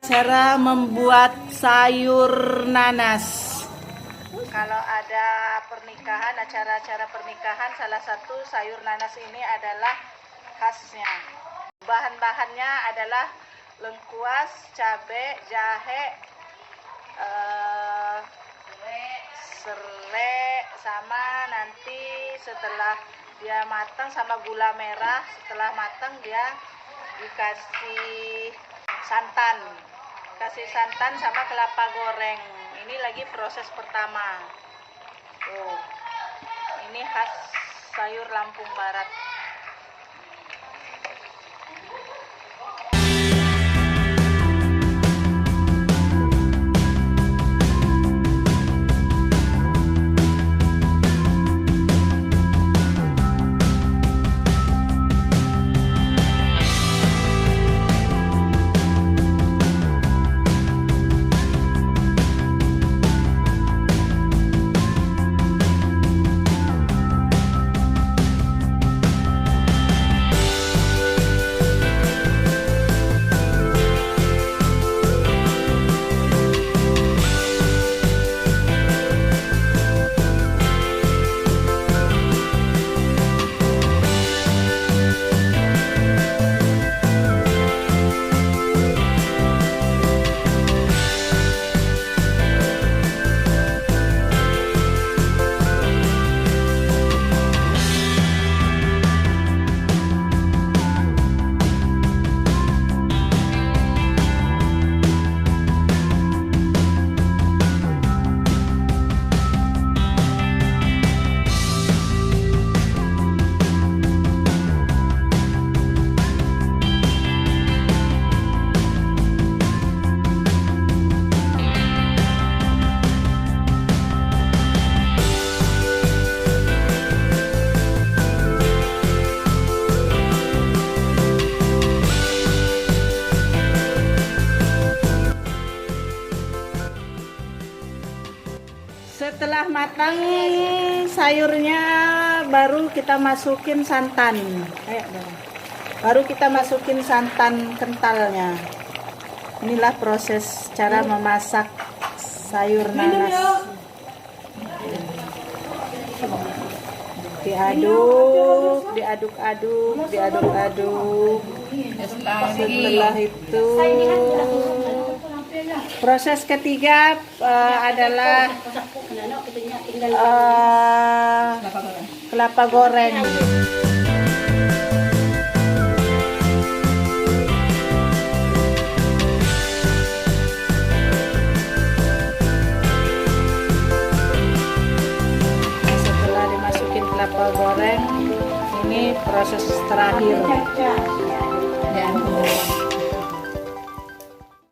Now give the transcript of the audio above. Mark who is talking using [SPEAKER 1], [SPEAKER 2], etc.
[SPEAKER 1] Cara membuat sayur nanas. Kalau ada pernikahan, acara-acara pernikahan, salah satu sayur nanas ini adalah khasnya. Bahan-bahannya adalah lengkuas, cabai, jahe, serai, sama nanti setelah dia matang sama gula merah. Setelah matang dia dikasih santan, sama kelapa goreng. Ini lagi proses pertama. Tuh, ini khas sayur Lampung Barat. Setelah matang sayurnya, baru kita masukin santan. Baru kita masukin santan kentalnya. Inilah proses cara memasak sayur nanas. Diaduk. Setelah itu proses ketiga adalah kelapa goreng. Setelah dimasukin kelapa goreng, ini proses terakhir.